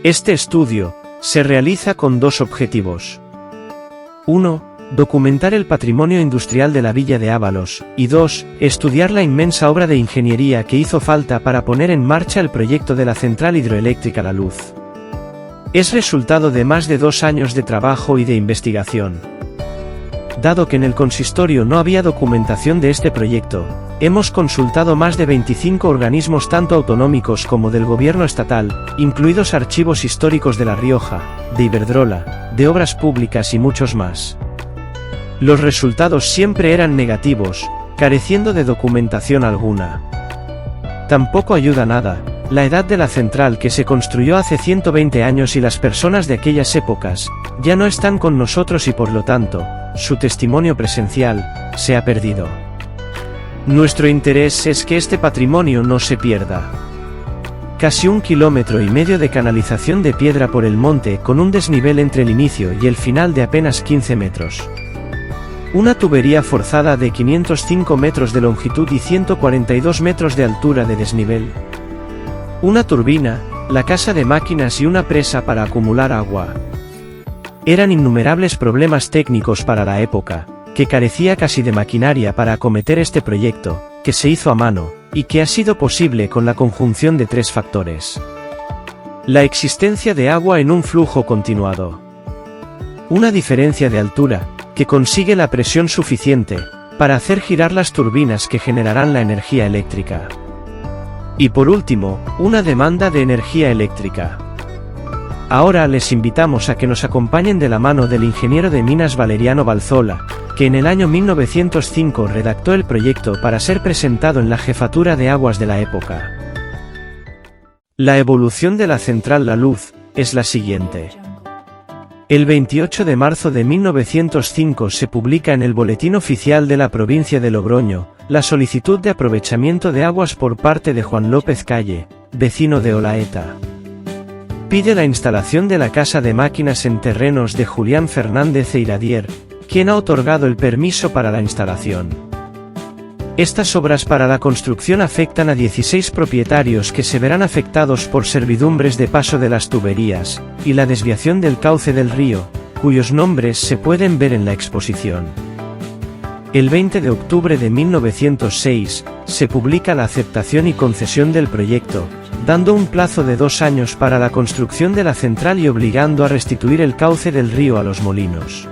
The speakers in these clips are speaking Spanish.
Este estudio se realiza con dos objetivos. 1. Documentar el patrimonio industrial de la villa de Ábalos, y 2. Estudiar la inmensa obra de ingeniería que hizo falta para poner en marcha el proyecto de la central hidroeléctrica La Luz. Es resultado de más de 2 años de trabajo y de investigación. Dado que en el consistorio no había documentación de este proyecto, hemos consultado más de 25 organismos tanto autonómicos como del gobierno estatal, incluidos archivos históricos de La Rioja, de Iberdrola, de Obras Públicas y muchos más. Los resultados siempre eran negativos, careciendo de documentación alguna. Tampoco ayuda nada la edad de la central, que se construyó hace 120 años y las personas de aquellas épocas ya no están con nosotros y por lo tanto, su testimonio presencial se ha perdido. Nuestro interés es que este patrimonio no se pierda. Casi 1,5 kilómetros de canalización de piedra por el monte con un desnivel entre el inicio y el final de apenas 15 metros. Una tubería forzada de 505 metros de longitud y 142 metros de altura de desnivel. Una turbina, la casa de máquinas y una presa para acumular agua. Eran innumerables problemas técnicos para la época, que carecía casi de maquinaria para acometer este proyecto, que se hizo a mano, y que ha sido posible con la conjunción de 3 factores. La existencia de agua en un flujo continuado. Una diferencia de altura, que consigue la presión suficiente para hacer girar las turbinas que generarán la energía eléctrica. Y por último, una demanda de energía eléctrica. Ahora les invitamos a que nos acompañen de la mano del ingeniero de minas Valeriano Balzola, que en el año 1905 redactó el proyecto para ser presentado en la Jefatura de Aguas de la época. La evolución de la central La Luz es la siguiente. El 28 de marzo de 1905 se publica en el Boletín Oficial de la Provincia de Logroño la solicitud de aprovechamiento de aguas por parte de Juan López Calle, vecino de Olaeta. Pide la instalación de la casa de máquinas en terrenos de Julián Fernández e Iradier, quien ha otorgado el permiso para la instalación. Estas obras para la construcción afectan a 16 propietarios que se verán afectados por servidumbres de paso de las tuberías, y la desviación del cauce del río, cuyos nombres se pueden ver en la exposición. El 20 de octubre de 1906, se publica la aceptación y concesión del proyecto, dando un plazo de 2 años para la construcción de la central y obligando a restituir el cauce del río a los molinos.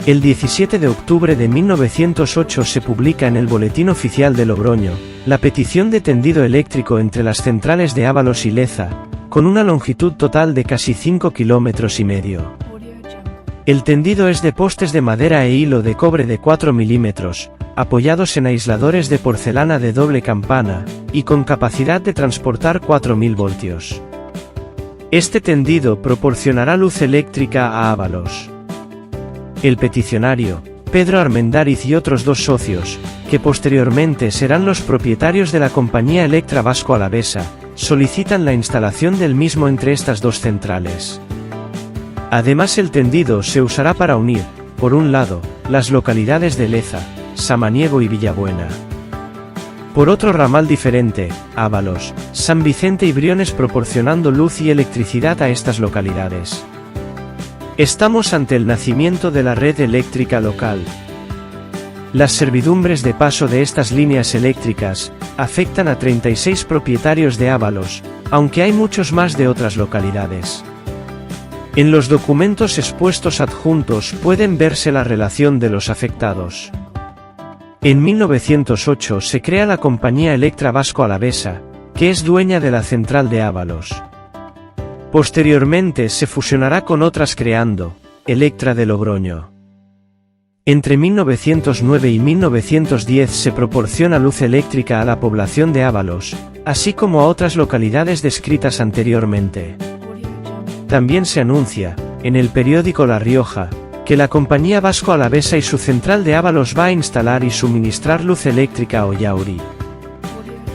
El 17 de octubre de 1908 se publica en el Boletín Oficial de Logroño la petición de tendido eléctrico entre las centrales de Ábalos y Leza, con una longitud total de casi 5,5 kilómetros. El tendido es de postes de madera e hilo de cobre de 4 milímetros, apoyados en aisladores de porcelana de doble campana, y con capacidad de transportar 4.000 voltios. Este tendido proporcionará luz eléctrica a Ábalos. El peticionario, Pedro Armendáriz y otros 2 socios, que posteriormente serán los propietarios de la compañía Electra Vasco Alavesa, solicitan la instalación del mismo entre estas 2 centrales. Además, el tendido se usará para unir, por un lado, las localidades de Leza, Samaniego y Villabuena. Por otro ramal diferente, Ábalos, San Vicente y Briones, proporcionando luz y electricidad a estas localidades. Estamos ante el nacimiento de la red eléctrica local. Las servidumbres de paso de estas líneas eléctricas afectan a 36 propietarios de Ábalos, aunque hay muchos más de otras localidades. En los documentos expuestos adjuntos pueden verse la relación de los afectados. En 1908 se crea la compañía Electra Vasco Alavesa, que es dueña de la central de Ábalos. Posteriormente se fusionará con otras creando Electra de Logroño. Entre 1909 y 1910 se proporciona luz eléctrica a la población de Ábalos, así como a otras localidades descritas anteriormente. También se anuncia, en el periódico La Rioja, que la compañía Vasco Alavesa y su central de Ábalos va a instalar y suministrar luz eléctrica a Ollauri.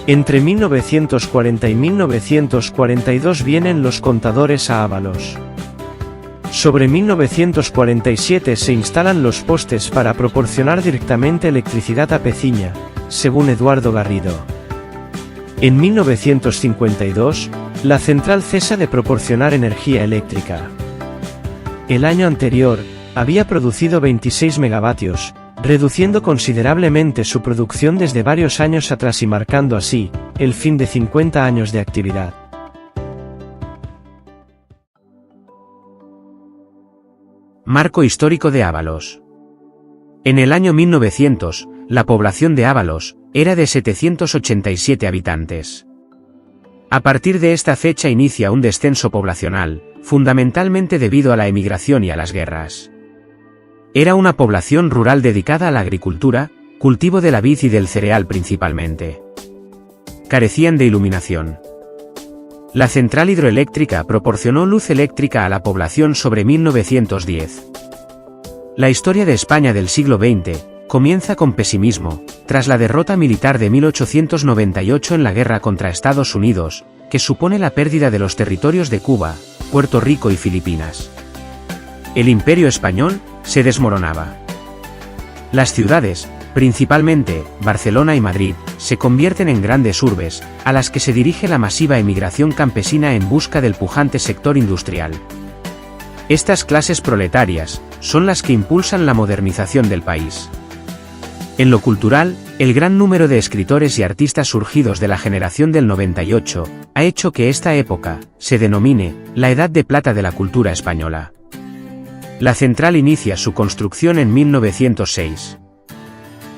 Entre 1940 y 1942 vienen los contadores a Ábalos. Sobre 1947 se instalan los postes para proporcionar directamente electricidad a Peciña, según Eduardo Garrido. En 1952, la central cesa de proporcionar energía eléctrica. El año anterior, había producido 26 megavatios, reduciendo considerablemente su producción desde varios años atrás y marcando así, el fin de 50 años de actividad. Marco histórico de Ábalos. En el año 1900, la población de Ábalos era de 787 habitantes. A partir de esta fecha inicia un descenso poblacional, fundamentalmente debido a la emigración y a las guerras. Era una población rural dedicada a la agricultura, cultivo de la vid y del cereal principalmente. Carecían de iluminación. La central hidroeléctrica proporcionó luz eléctrica a la población sobre 1910. La historia de España del siglo XX comienza con pesimismo, tras la derrota militar de 1898 en la guerra contra Estados Unidos, que supone la pérdida de los territorios de Cuba, Puerto Rico y Filipinas. El Imperio español se desmoronaba. Las ciudades, principalmente Barcelona y Madrid, se convierten en grandes urbes, a las que se dirige la masiva emigración campesina en busca del pujante sector industrial. Estas clases proletarias son las que impulsan la modernización del país. En lo cultural, el gran número de escritores y artistas surgidos de la generación del 98 ha hecho que esta época se denomine la Edad de Plata de la cultura española. La central inicia su construcción en 1906.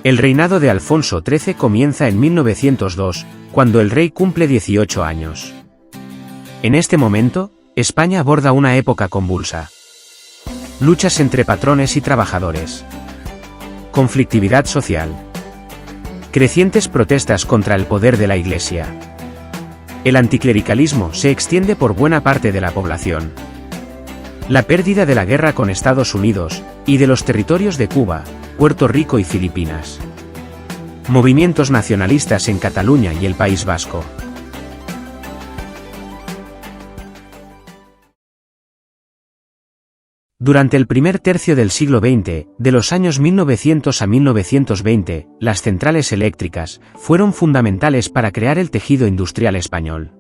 El reinado de Alfonso XIII comienza en 1902, cuando el rey cumple 18 años. En este momento, España aborda una época convulsa. Luchas entre patrones y trabajadores. Conflictividad social. Crecientes protestas contra el poder de la Iglesia. El anticlericalismo se extiende por buena parte de la población. La pérdida de la guerra con Estados Unidos, y de los territorios de Cuba, Puerto Rico y Filipinas. Movimientos nacionalistas en Cataluña y el País Vasco. Durante el primer tercio del siglo XX, de los años 1900 a 1920, las centrales eléctricas fueron fundamentales para crear el tejido industrial español.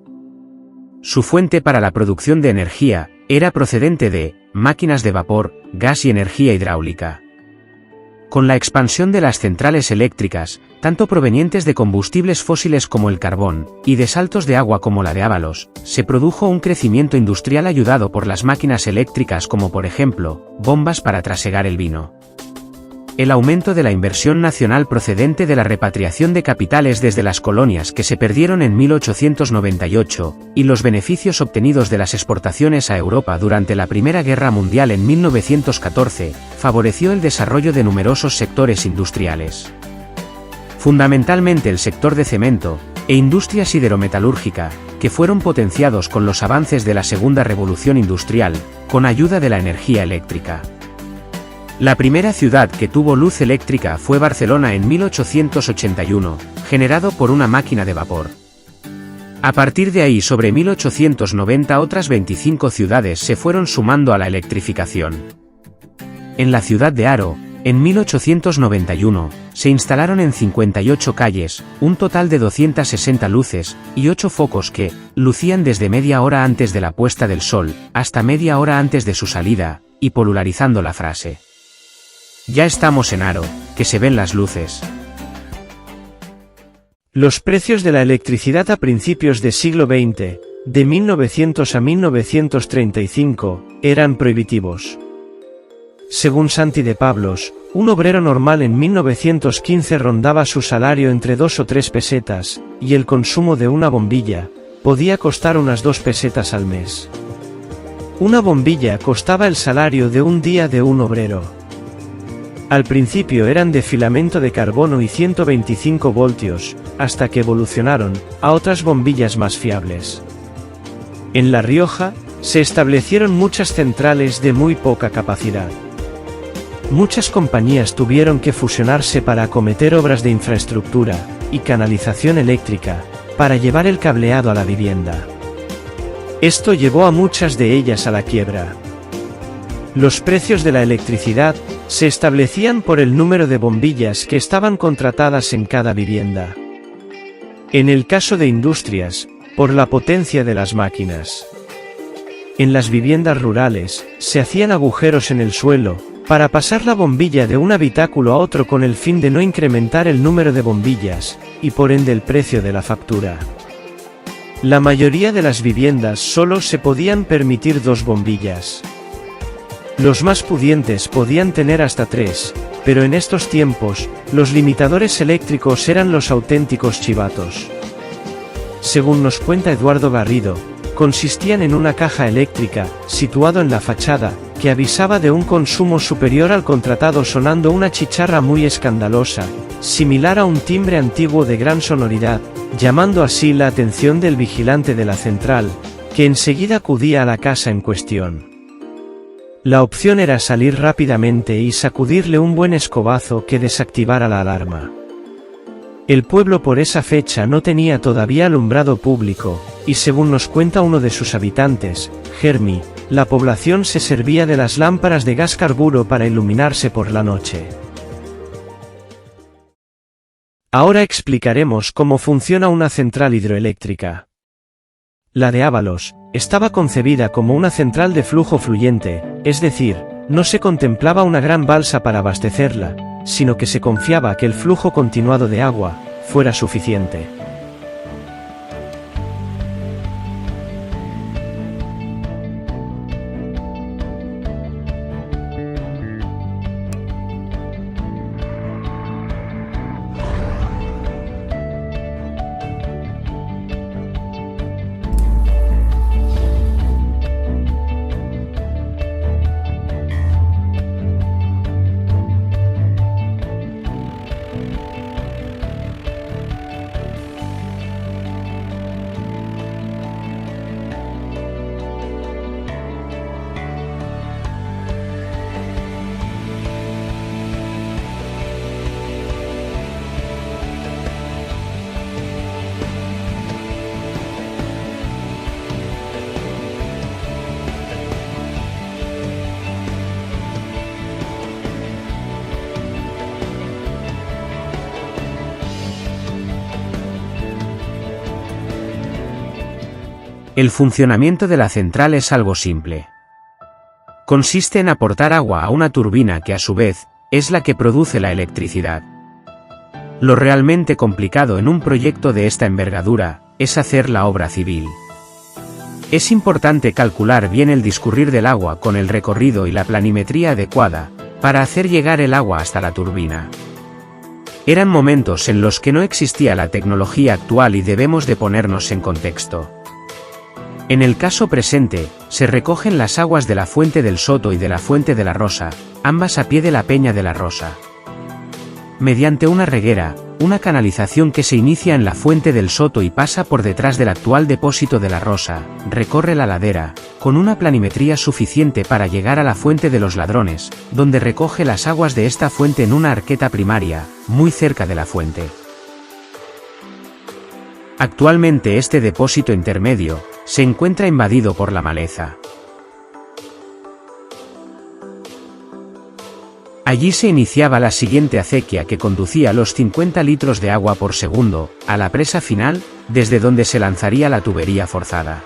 Su fuente para la producción de energía era procedente de máquinas de vapor, gas y energía hidráulica. Con la expansión de las centrales eléctricas, tanto provenientes de combustibles fósiles como el carbón, y de saltos de agua como la de Ábalos, se produjo un crecimiento industrial ayudado por las máquinas eléctricas como por ejemplo, bombas para trasegar el vino. El aumento de la inversión nacional procedente de la repatriación de capitales desde las colonias que se perdieron en 1898, y los beneficios obtenidos de las exportaciones a Europa durante la Primera Guerra Mundial en 1914, favoreció el desarrollo de numerosos sectores industriales. Fundamentalmente el sector de cemento, e industria siderometalúrgica, que fueron potenciados con los avances de la Segunda Revolución Industrial, con ayuda de la energía eléctrica. La primera ciudad que tuvo luz eléctrica fue Barcelona en 1881, generado por una máquina de vapor. A partir de ahí sobre 1890 otras 25 ciudades se fueron sumando a la electrificación. En la ciudad de Haro, en 1891, se instalaron en 58 calles, un total de 260 luces, y 8 focos que lucían desde media hora antes de la puesta del sol, hasta media hora antes de su salida, y popularizando la frase: "Ya estamos en Haro, que se ven las luces". Los precios de la electricidad a principios del siglo XX, de 1900 a 1935, eran prohibitivos. Según Santi de Pablos, un obrero normal en 1915 rondaba su salario entre 2 o 3 pesetas, y el consumo de una bombilla podía costar unas 2 pesetas al mes. Una bombilla costaba el salario de un día de un obrero. Al principio eran de filamento de carbono y 125 voltios, hasta que evolucionaron a otras bombillas más fiables. En La Rioja, se establecieron muchas centrales de muy poca capacidad. Muchas compañías tuvieron que fusionarse para acometer obras de infraestructura y canalización eléctrica, para llevar el cableado a la vivienda. Esto llevó a muchas de ellas a la quiebra. Los precios de la electricidad se establecían por el número de bombillas que estaban contratadas en cada vivienda. En el caso de industrias, por la potencia de las máquinas. En las viviendas rurales, se hacían agujeros en el suelo, para pasar la bombilla de un habitáculo a otro con el fin de no incrementar el número de bombillas, y por ende el precio de la factura. La mayoría de las viviendas solo se podían permitir 2 bombillas. Los más pudientes podían tener hasta 3, pero en estos tiempos, los limitadores eléctricos eran los auténticos chivatos. Según nos cuenta Eduardo Garrido, consistían en una caja eléctrica, situado en la fachada, que avisaba de un consumo superior al contratado sonando una chicharra muy escandalosa, similar a un timbre antiguo de gran sonoridad, llamando así la atención del vigilante de la central, que enseguida acudía a la casa en cuestión. La opción era salir rápidamente y sacudirle un buen escobazo que desactivara la alarma. El pueblo por esa fecha no tenía todavía alumbrado público, y según nos cuenta uno de sus habitantes, Jeremy, la población se servía de las lámparas de gas carburo para iluminarse por la noche. Ahora explicaremos cómo funciona una central hidroeléctrica. La de Ábalos estaba concebida como una central de flujo fluyente, es decir, no se contemplaba una gran balsa para abastecerla, sino que se confiaba que el flujo continuado de agua fuera suficiente. El funcionamiento de la central es algo simple. Consiste en aportar agua a una turbina que a su vez, es la que produce la electricidad. Lo realmente complicado en un proyecto de esta envergadura, es hacer la obra civil. Es importante calcular bien el discurrir del agua con el recorrido y la planimetría adecuada, para hacer llegar el agua hasta la turbina. Eran momentos en los que no existía la tecnología actual y debemos de ponernos en contexto. En el caso presente, se recogen las aguas de la Fuente del Soto y de la Fuente de la Rosa, ambas a pie de la Peña de la Rosa. Mediante una reguera, una canalización que se inicia en la Fuente del Soto y pasa por detrás del actual depósito de la Rosa, recorre la ladera, con una planimetría suficiente para llegar a la Fuente de los Ladrones, donde recoge las aguas de esta fuente en una arqueta primaria, muy cerca de la fuente. Actualmente este depósito intermedio, se encuentra invadido por la maleza. Allí se iniciaba la siguiente acequia que conducía los 50 litros de agua por segundo, a la presa final, desde donde se lanzaría la tubería forzada.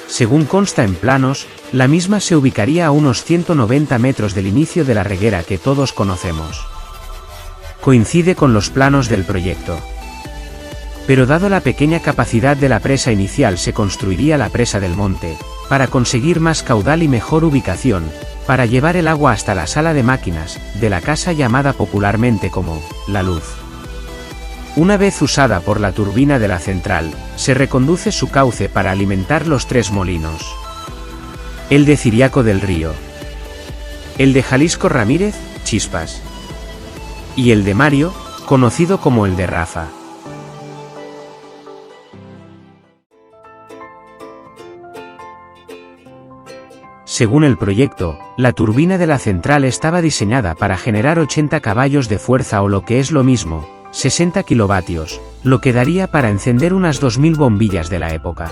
Según consta en planos, la misma se ubicaría a unos 190 metros del inicio de la reguera que todos conocemos. Coincide con los planos del proyecto. Pero dado la pequeña capacidad de la presa inicial se construiría la presa del monte, para conseguir más caudal y mejor ubicación, para llevar el agua hasta la sala de máquinas, de la casa llamada popularmente como La Luz. Una vez usada por la turbina de la central, se reconduce su cauce para alimentar los 3 molinos. El de Ciriaco del Río. El de Jalisco Ramírez, Chispas. Y el de Mario, conocido como el de Rafa. Según el proyecto, la turbina de la central estaba diseñada para generar 80 caballos de fuerza o lo que es lo mismo, 60 kilovatios, lo que daría para encender unas 2000 bombillas de la época.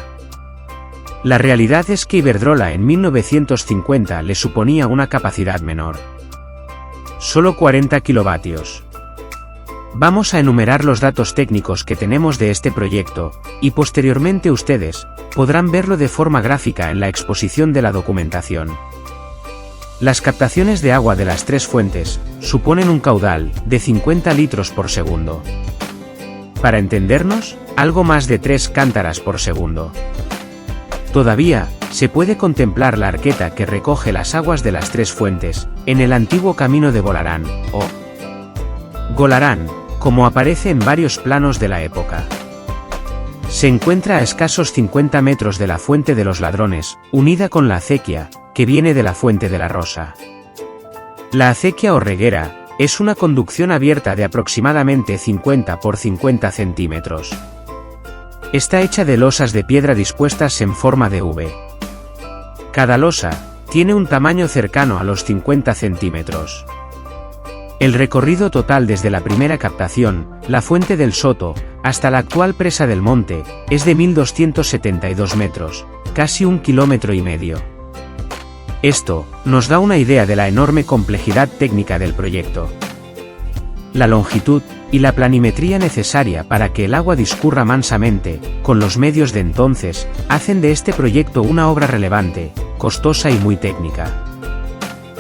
La realidad es que Iberdrola en 1950 le suponía una capacidad menor. Solo 40 kilovatios. Vamos a enumerar los datos técnicos que tenemos de este proyecto, y posteriormente ustedes podrán verlo de forma gráfica en la exposición de la documentación. Las captaciones de agua de las tres fuentes suponen un caudal de 50 litros por segundo. Para entendernos, algo más de 3 cántaras por segundo. Todavía se puede contemplar la arqueta que recoge las aguas de las tres fuentes, en el antiguo camino de Bolarán, o Golarán, como aparece en varios planos de la época. Se encuentra a escasos 50 metros de la Fuente de los Ladrones, unida con la acequia, que viene de la Fuente de la Rosa. La acequia o reguera es una conducción abierta de aproximadamente 50 por 50 centímetros. Está hecha de losas de piedra dispuestas en forma de V. Cada losa tiene un tamaño cercano a los 50 centímetros. El recorrido total desde la primera captación, la Fuente del Soto, hasta la actual Presa del Monte, es de 1.272 metros, casi 1,5 kilómetros. Esto nos da una idea de la enorme complejidad técnica del proyecto. La longitud y la planimetría necesaria para que el agua discurra mansamente, con los medios de entonces, hacen de este proyecto una obra relevante, costosa y muy técnica.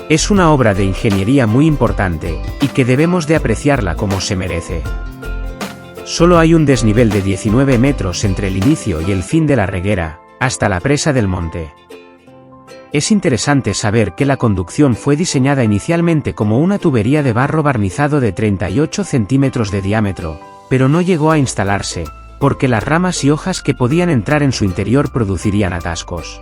Es una obra de ingeniería muy importante, y que debemos de apreciarla como se merece. Solo hay un desnivel de 19 metros entre el inicio y el fin de la reguera, hasta la Presa del Monte. Es interesante saber que la conducción fue diseñada inicialmente como una tubería de barro barnizado de 38 centímetros de diámetro, pero no llegó a instalarse, porque las ramas y hojas que podían entrar en su interior producirían atascos.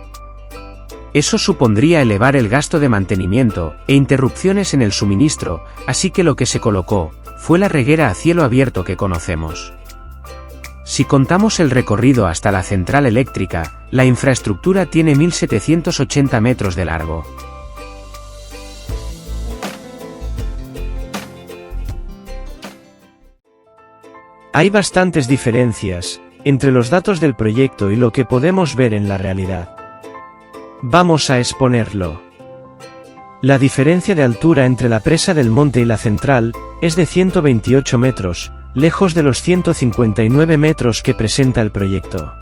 Eso supondría elevar el gasto de mantenimiento e interrupciones en el suministro, así que lo que se colocó fue la reguera a cielo abierto que conocemos. Si contamos el recorrido hasta la central eléctrica, la infraestructura tiene 1.780 metros de largo. Hay bastantes diferencias entre los datos del proyecto y lo que podemos ver en la realidad. Vamos a exponerlo. La diferencia de altura entre la Presa del Monte y la central es de 128 metros, lejos de los 159 metros que presenta el proyecto.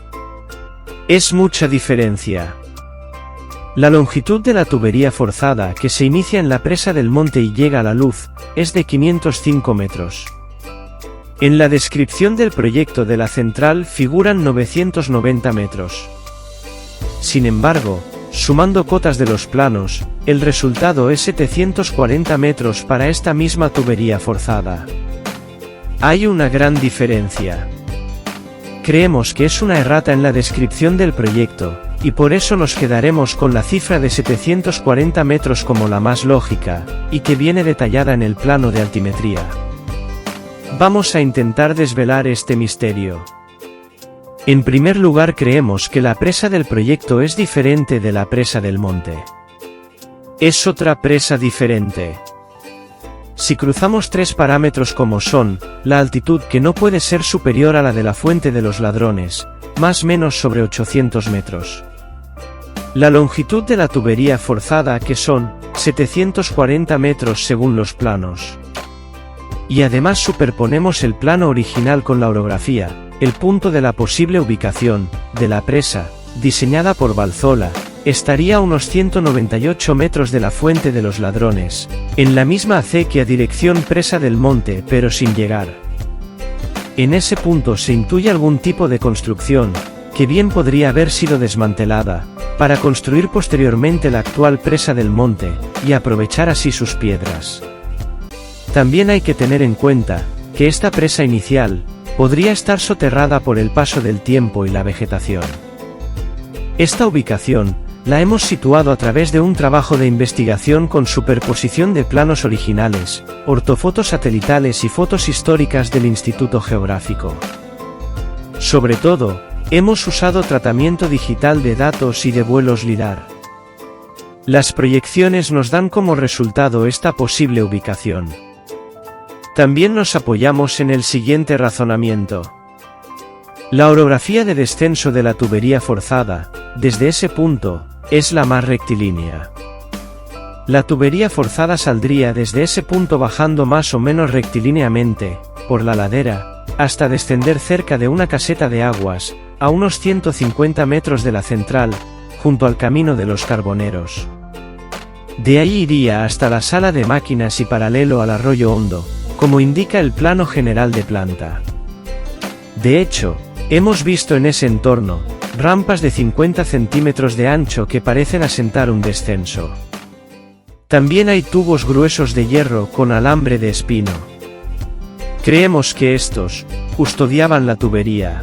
Es mucha diferencia. La longitud de la tubería forzada que se inicia en la Presa del Monte y llega a la luz es de 505 metros. En la descripción del proyecto de la central figuran 990 metros. Sin embargo, sumando cotas de los planos, el resultado es 740 metros para esta misma tubería forzada. Hay una gran diferencia. Creemos que es una errata en la descripción del proyecto, y por eso nos quedaremos con la cifra de 740 metros como la más lógica, y que viene detallada en el plano de altimetría. Vamos a intentar desvelar este misterio. En primer lugar, creemos que la presa del proyecto es diferente de la Presa del Monte. Es otra presa diferente. Si cruzamos tres parámetros como son, la altitud que no puede ser superior a la de la Fuente de los Ladrones, más o menos sobre 800 metros. La longitud de la tubería forzada que son 740 metros según los planos. Y además superponemos el plano original con la orografía, el punto de la posible ubicación de la presa, diseñada por Balzola, estaría a unos 198 metros de la Fuente de los Ladrones, en la misma acequia dirección Presa del Monte pero sin llegar. En ese punto se intuye algún tipo de construcción, que bien podría haber sido desmantelada, para construir posteriormente la actual Presa del Monte, y aprovechar así sus piedras. También hay que tener en cuenta, que esta presa inicial, podría estar soterrada por el paso del tiempo y la vegetación. Esta ubicación, la hemos situado a través de un trabajo de investigación con superposición de planos originales, ortofotos satelitales y fotos históricas del Instituto Geográfico. Sobre todo, hemos usado tratamiento digital de datos y de vuelos LiDAR. Las proyecciones nos dan como resultado esta posible ubicación. También nos apoyamos en el siguiente razonamiento. La orografía de descenso de la tubería forzada, desde ese punto, es la más rectilínea. La tubería forzada saldría desde ese punto bajando más o menos rectilíneamente, por la ladera, hasta descender cerca de una caseta de aguas, a unos 150 metros de la central, junto al camino de los carboneros. De ahí iría hasta la sala de máquinas y paralelo al arroyo hondo, como indica el plano general de planta. De hecho, hemos visto en ese entorno, rampas de 50 centímetros de ancho que parecen asentar un descenso. También hay tubos gruesos de hierro con alambre de espino. Creemos que estos custodiaban la tubería.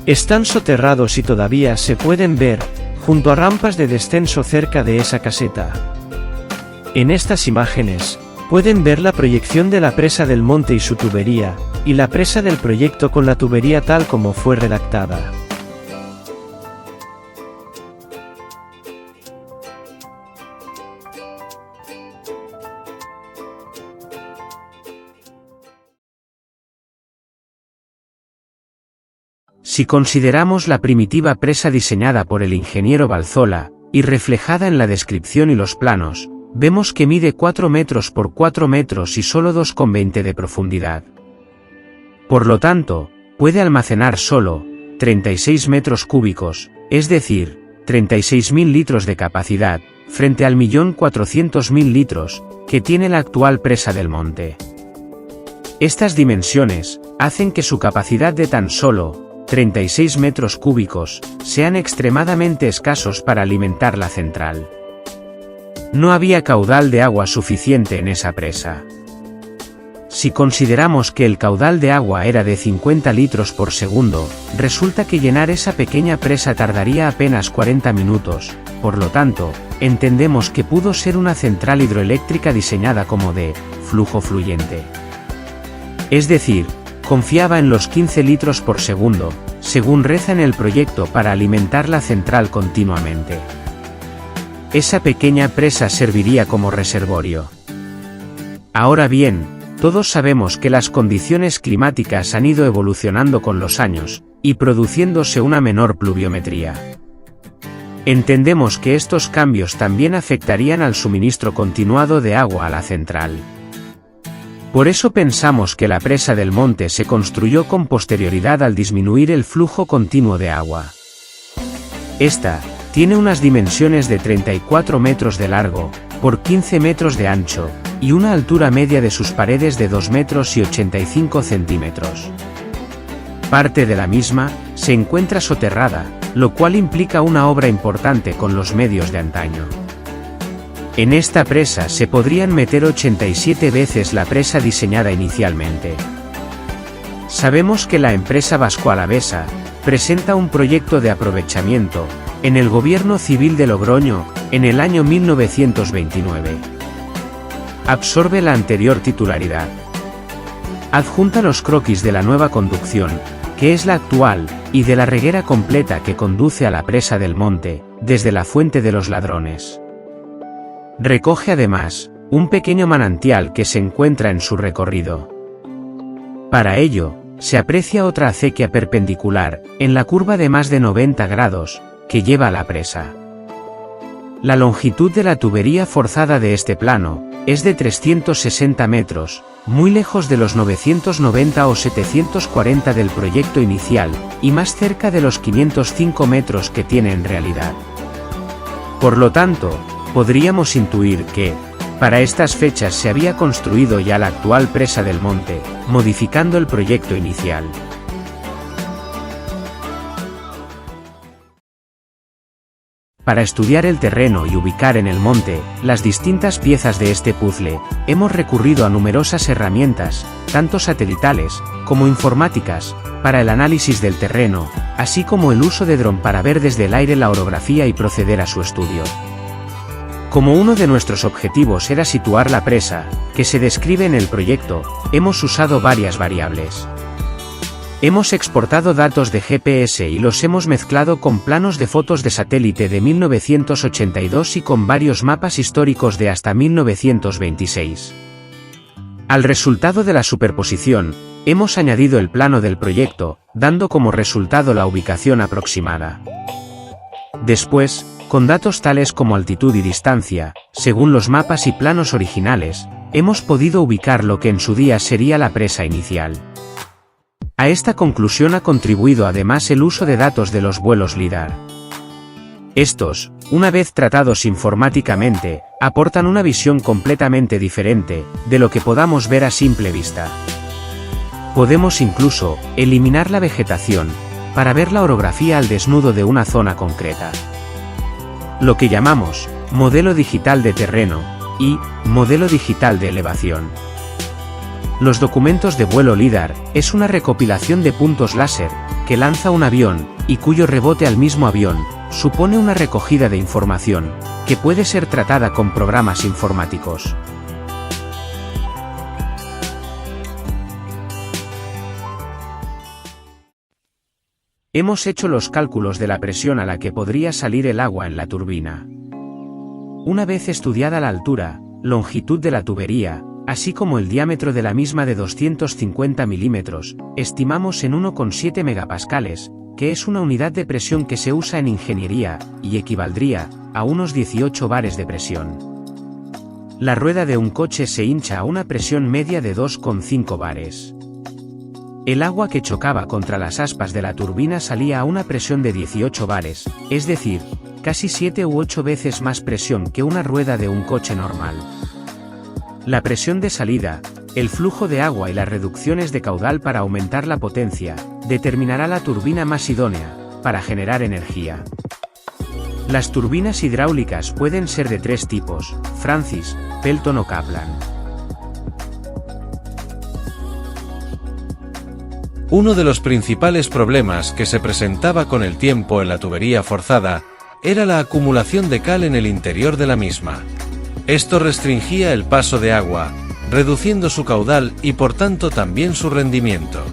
Están soterrados y todavía se pueden ver, junto a rampas de descenso cerca de esa caseta. En estas imágenes, pueden ver la proyección de la presa del monte y su tubería, y la presa del proyecto con la tubería tal como fue redactada. Si consideramos la primitiva presa diseñada por el ingeniero Balzola, y reflejada en la descripción y los planos, vemos que mide 4 metros por 4 metros y solo 2,20 de profundidad. Por lo tanto, puede almacenar solo 36 metros cúbicos, es decir, 36.000 litros de capacidad, frente al 1.400.000 litros, que tiene la actual presa del monte. Estas dimensiones hacen que su capacidad de tan solo 36 metros cúbicos sean extremadamente escasos para alimentar la central. No había caudal de agua suficiente en esa presa. Si consideramos que el caudal de agua era de 50 litros por segundo, resulta que llenar esa pequeña presa tardaría apenas 40 minutos, por lo tanto, entendemos que pudo ser una central hidroeléctrica diseñada como de flujo fluyente. Es decir, confiaba en los 15 litros por segundo, según reza en el proyecto para alimentar la central continuamente. Esa pequeña presa serviría como reservorio. Ahora bien, todos sabemos que las condiciones climáticas han ido evolucionando con los años, y produciéndose una menor pluviometría. Entendemos que estos cambios también afectarían al suministro continuado de agua a la central. Por eso pensamos que la presa del monte se construyó con posterioridad al disminuir el flujo continuo de agua. Esta tiene unas dimensiones de 34 metros de largo, por 15 metros de ancho, y una altura media de sus paredes de 2 metros y 85 centímetros. Parte de la misma se encuentra soterrada, lo cual implica una obra importante con los medios de antaño. En esta presa se podrían meter 87 veces la presa diseñada inicialmente. Sabemos que la empresa vasco-alavesa presenta un proyecto de aprovechamiento en el Gobierno Civil de Logroño en el año 1929. Absorbe la anterior titularidad. Adjunta los croquis de la nueva conducción, que es la actual, y de la reguera completa que conduce a la presa del monte, desde la Fuente de los Ladrones. Recoge además un pequeño manantial que se encuentra en su recorrido. Para ello, se aprecia otra acequia perpendicular, en la curva de más de 90 grados, que lleva a la presa. La longitud de la tubería forzada de este plano es de 360 metros, muy lejos de los 990 o 740 del proyecto inicial, y más cerca de los 505 metros que tiene en realidad. Por lo tanto, podríamos intuir que, para estas fechas se había construido ya la actual presa del monte, modificando el proyecto inicial. Para estudiar el terreno y ubicar en el monte las distintas piezas de este puzzle, hemos recurrido a numerosas herramientas, tanto satelitales como informáticas, para el análisis del terreno, así como el uso de dron para ver desde el aire la orografía y proceder a su estudio. Como uno de nuestros objetivos era situar la presa, que se describe en el proyecto, hemos usado varias variables. Hemos exportado datos de GPS y los hemos mezclado con planos de fotos de satélite de 1982 y con varios mapas históricos de hasta 1926. Al resultado de la superposición, hemos añadido el plano del proyecto, dando como resultado la ubicación aproximada. Después, con datos tales como altitud y distancia, según los mapas y planos originales, hemos podido ubicar lo que en su día sería la presa inicial. A esta conclusión ha contribuido además el uso de datos de los vuelos LIDAR. Estos, una vez tratados informáticamente, aportan una visión completamente diferente de lo que podamos ver a simple vista. Podemos incluso eliminar la vegetación para ver la orografía al desnudo de una zona concreta. Lo que llamamos modelo digital de terreno y modelo digital de elevación. Los documentos de vuelo LIDAR es una recopilación de puntos láser que lanza un avión y cuyo rebote al mismo avión supone una recogida de información que puede ser tratada con programas informáticos. Hemos hecho los cálculos de la presión a la que podría salir el agua en la turbina. Una vez estudiada la altura, longitud de la tubería, así como el diámetro de la misma de 250 milímetros, estimamos en 1,7 megapascales, que es una unidad de presión que se usa en ingeniería, y equivaldría a unos 18 bares de presión. La rueda de un coche se hincha a una presión media de 2,5 bares. El agua que chocaba contra las aspas de la turbina salía a una presión de 18 bares, es decir, casi 7 u 8 veces más presión que una rueda de un coche normal. La presión de salida, el flujo de agua y las reducciones de caudal para aumentar la potencia, determinará la turbina más idónea para generar energía. Las turbinas hidráulicas pueden ser de 3 tipos: Francis, Pelton o Kaplan. Uno de los principales problemas que se presentaba con el tiempo en la tubería forzada era la acumulación de cal en el interior de la misma. Esto restringía el paso de agua, reduciendo su caudal y por tanto también su rendimiento.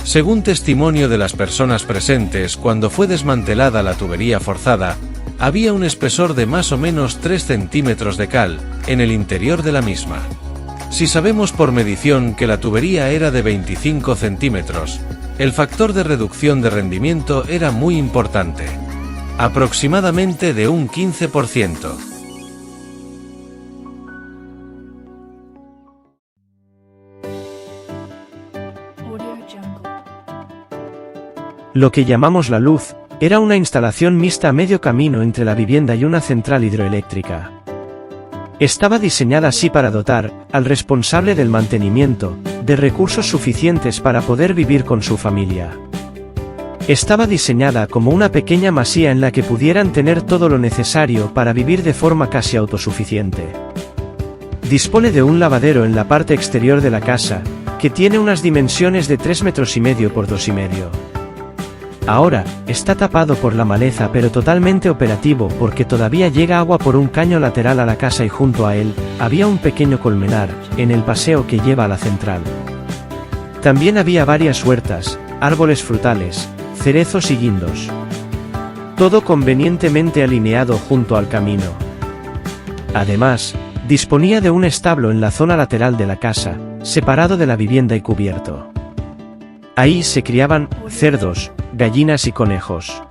Según testimonio de las personas presentes cuando fue desmantelada la tubería forzada, había un espesor de más o menos 3 centímetros de cal en el interior de la misma. Si sabemos por medición que la tubería era de 25 centímetros, el factor de reducción de rendimiento era muy importante, aproximadamente de un 15%. Lo que llamamos La Luz era una instalación mixta a medio camino entre la vivienda y una central hidroeléctrica. Estaba diseñada así para dotar al responsable del mantenimiento de recursos suficientes para poder vivir con su familia. Estaba diseñada como una pequeña masía en la que pudieran tener todo lo necesario para vivir de forma casi autosuficiente. Dispone de un lavadero en la parte exterior de la casa, que tiene unas dimensiones de 3,5 metros por 2,5 metros. Ahora, está tapado por la maleza pero totalmente operativo porque todavía llega agua por un caño lateral a la casa y junto a él, había un pequeño colmenar, en el paseo que lleva a la central. También había varias huertas, árboles frutales, cerezos y guindos. Todo convenientemente alineado junto al camino. Además, disponía de un establo en la zona lateral de la casa, separado de la vivienda y cubierto. Ahí se criaban cerdos, gallinas y conejos.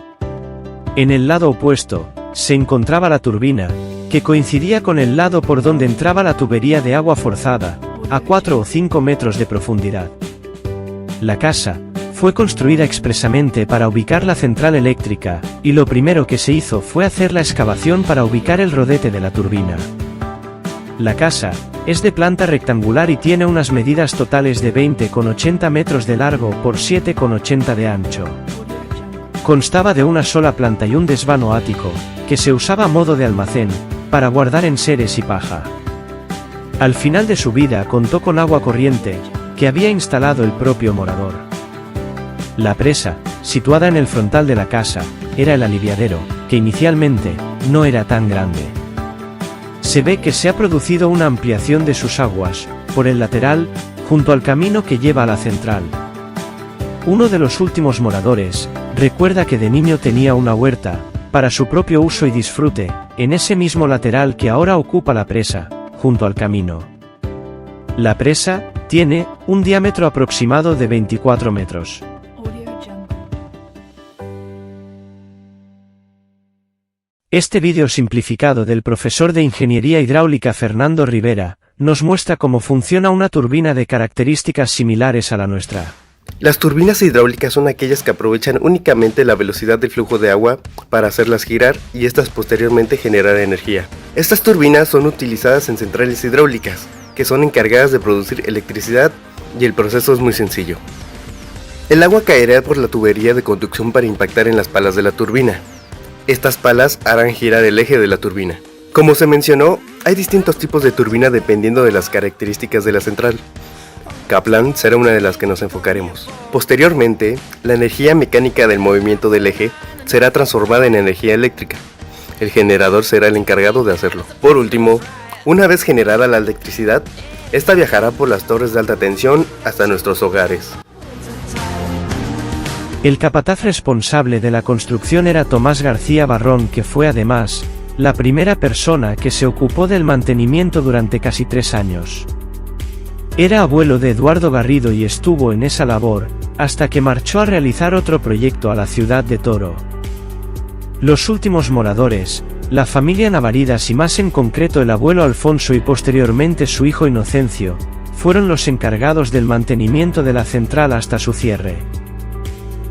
En el lado opuesto, se encontraba la turbina, que coincidía con el lado por donde entraba la tubería de agua forzada, a 4 o 5 metros de profundidad. La casa fue construida expresamente para ubicar la central eléctrica, y lo primero que se hizo fue hacer la excavación para ubicar el rodete de la turbina. La casa es de planta rectangular y tiene unas medidas totales de 20,80 metros de largo por 7,80 de ancho. Constaba de una sola planta y un desván ático, que se usaba a modo de almacén, para guardar enseres y paja. Al final de su vida contó con agua corriente, que había instalado el propio morador. La presa, situada en el frontal de la casa, era el aliviadero, que inicialmente no era tan grande. Se ve que se ha producido una ampliación de sus aguas, por el lateral, junto al camino que lleva a la central. Uno de los últimos moradores, recuerda que de niño tenía una huerta, para su propio uso y disfrute, en ese mismo lateral que ahora ocupa la presa, junto al camino. La presa tiene un diámetro aproximado de 24 metros. Este vídeo simplificado del profesor de Ingeniería Hidráulica Fernando Rivera, nos muestra cómo funciona una turbina de características similares a la nuestra. Las turbinas hidráulicas son aquellas que aprovechan únicamente la velocidad del flujo de agua para hacerlas girar y estas posteriormente generar energía. Estas turbinas son utilizadas en centrales hidráulicas, que son encargadas de producir electricidad, y el proceso es muy sencillo. El agua caerá por la tubería de conducción para impactar en las palas de la turbina. Estas palas harán girar el eje de la turbina. Como se mencionó, hay distintos tipos de turbina dependiendo de las características de la central. Kaplan será una de las que nos enfocaremos. Posteriormente, la energía mecánica del movimiento del eje será transformada en energía eléctrica. El generador será el encargado de hacerlo. Por último, una vez generada la electricidad, esta viajará por las torres de alta tensión hasta nuestros hogares. El capataz responsable de la construcción era Tomás García Barrón, que fue además la primera persona que se ocupó del mantenimiento durante casi 3 años. Era abuelo de Eduardo Garrido y estuvo en esa labor hasta que marchó a realizar otro proyecto a la ciudad de Toro. Los últimos moradores, la familia Navaridas y más en concreto el abuelo Alfonso y posteriormente su hijo Inocencio, fueron los encargados del mantenimiento de la central hasta su cierre.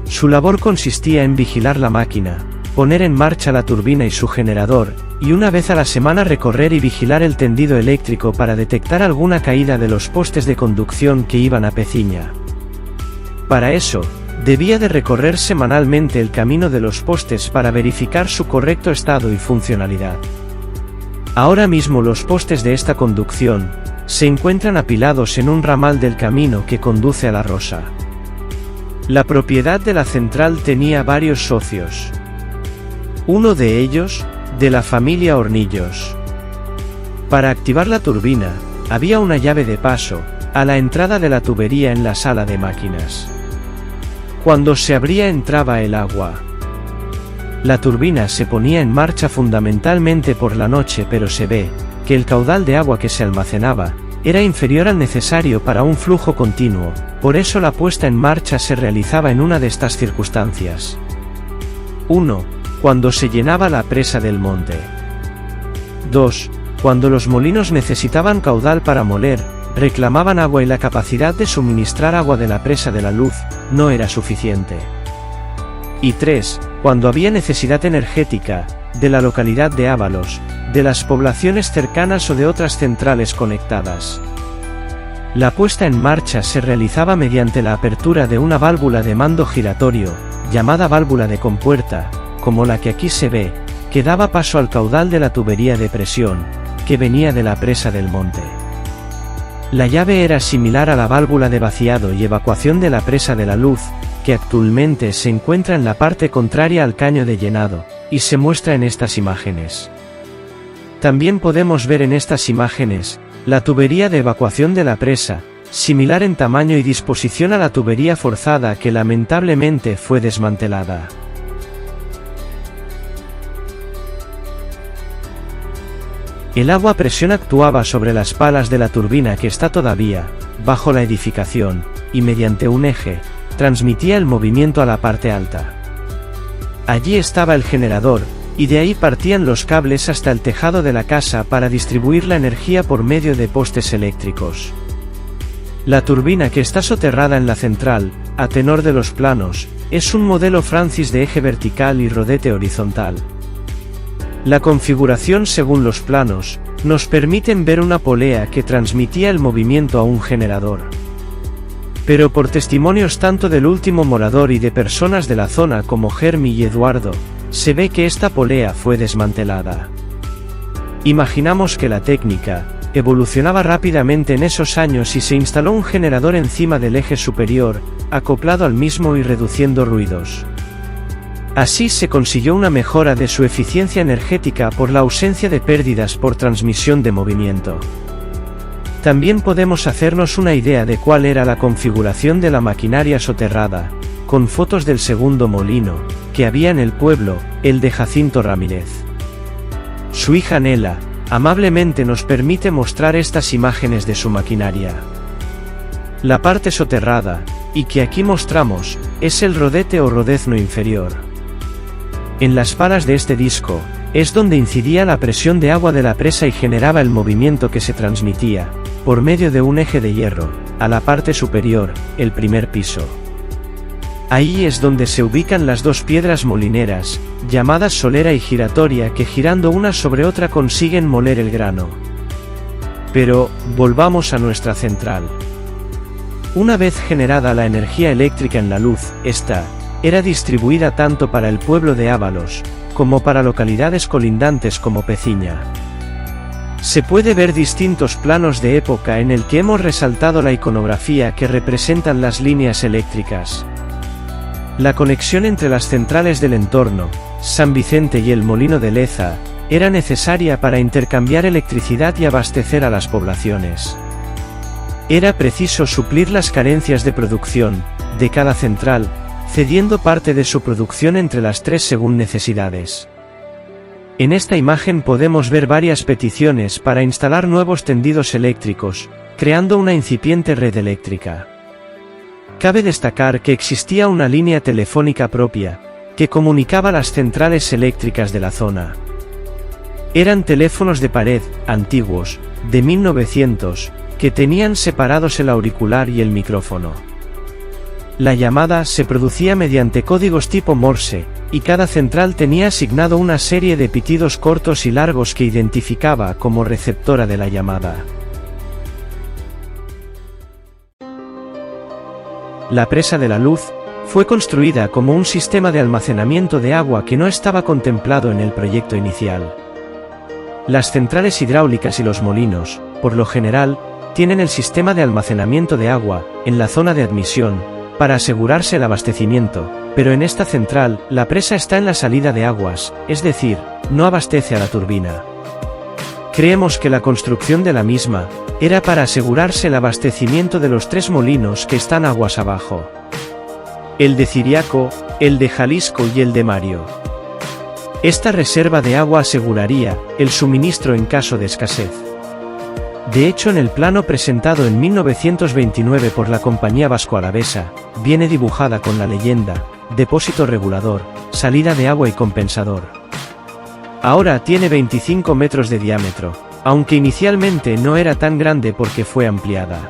Su labor consistía en vigilar la máquina, poner en marcha la turbina y su generador, y una vez a la semana recorrer y vigilar el tendido eléctrico para detectar alguna caída de los postes de conducción que iban a peciña. Para eso, debía de recorrer semanalmente el camino de los postes para verificar su correcto estado y funcionalidad. Ahora mismo los postes de esta conducción se encuentran apilados en un ramal del camino que conduce a La Rosa. La propiedad de la central tenía varios socios. Uno de ellos, de la familia Hornillos. Para activar la turbina, había una llave de paso a la entrada de la tubería en la sala de máquinas. Cuando se abría entraba el agua. La turbina se ponía en marcha fundamentalmente por la noche, pero se ve que el caudal de agua que se almacenaba era inferior al necesario para un flujo continuo, por eso la puesta en marcha se realizaba en una de estas circunstancias. 1. Cuando se llenaba la presa del monte. 2. Cuando los molinos necesitaban caudal para moler, reclamaban agua y la capacidad de suministrar agua de la presa de la Luz no era suficiente. Y 3. Cuando había necesidad energética, de la localidad de Ábalos, de las poblaciones cercanas o de otras centrales conectadas. La puesta en marcha se realizaba mediante la apertura de una válvula de mando giratorio, llamada válvula de compuerta, como la que aquí se ve, que daba paso al caudal de la tubería de presión, que venía de la presa del monte. La llave era similar a la válvula de vaciado y evacuación de la presa de la Luz, que actualmente se encuentra en la parte contraria al caño de llenado, y se muestra en estas imágenes. También podemos ver en estas imágenes la tubería de evacuación de la presa, similar en tamaño y disposición a la tubería forzada que lamentablemente fue desmantelada. El agua a presión actuaba sobre las palas de la turbina que está todavía bajo la edificación, y mediante un eje, transmitía el movimiento a la parte alta. Allí estaba el generador, y de ahí partían los cables hasta el tejado de la casa para distribuir la energía por medio de postes eléctricos. La turbina que está soterrada en la central, a tenor de los planos, es un modelo Francis de eje vertical y rodete horizontal. La configuración según los planos, nos permiten ver una polea que transmitía el movimiento a un generador. Pero por testimonios tanto del último morador y de personas de la zona como Germi y Eduardo, se ve que esta polea fue desmantelada. Imaginamos que la técnica evolucionaba rápidamente en esos años y se instaló un generador encima del eje superior, acoplado al mismo y reduciendo ruidos. Así se consiguió una mejora de su eficiencia energética por la ausencia de pérdidas por transmisión de movimiento. También podemos hacernos una idea de cuál era la configuración de la maquinaria soterrada, con fotos del segundo molino que había en el pueblo, el de Jacinto Ramírez. Su hija Nela amablemente nos permite mostrar estas imágenes de su maquinaria. La parte soterrada, y que aquí mostramos, es el rodete o rodezno inferior. En las palas de este disco, es donde incidía la presión de agua de la presa y generaba el movimiento que se transmitía, por medio de un eje de hierro, a la parte superior, el primer piso. Ahí es donde se ubican las dos piedras molineras, llamadas solera y giratoria, que girando una sobre otra consiguen moler el grano. Pero, volvamos a nuestra central. Una vez generada la energía eléctrica en la luz, esta era distribuida tanto para el pueblo de Ábalos, como para localidades colindantes como Peciña. Se puede ver distintos planos de época en el que hemos resaltado la iconografía que representan las líneas eléctricas. La conexión entre las centrales del entorno, San Vicente y el Molino de Leza, era necesaria para intercambiar electricidad y abastecer a las poblaciones. Era preciso suplir las carencias de producción de cada central, cediendo parte de su producción entre las tres según necesidades. En esta imagen podemos ver varias peticiones para instalar nuevos tendidos eléctricos, creando una incipiente red eléctrica. Cabe destacar que existía una línea telefónica propia, que comunicaba las centrales eléctricas de la zona. Eran teléfonos de pared, antiguos, de 1900, que tenían separados el auricular y el micrófono. La llamada se producía mediante códigos tipo Morse, y cada central tenía asignado una serie de pitidos cortos y largos que identificaba como receptora de la llamada. La presa de la Luz fue construida como un sistema de almacenamiento de agua que no estaba contemplado en el proyecto inicial. Las centrales hidráulicas y los molinos, por lo general, tienen el sistema de almacenamiento de agua en la zona de admisión, para asegurarse el abastecimiento, pero en esta central, la presa está en la salida de aguas, es decir, no abastece a la turbina. Creemos que la construcción de la misma era para asegurarse el abastecimiento de los tres molinos que están aguas abajo: el de Ciriaco, el de Jalisco y el de Mario. Esta reserva de agua aseguraría el suministro en caso de escasez. De hecho, en el plano presentado en 1929 por la Compañía Vasco-Alavesa, viene dibujada con la leyenda: depósito regulador, salida de agua y compensador. Ahora tiene 25 metros de diámetro, aunque inicialmente no era tan grande porque fue ampliada.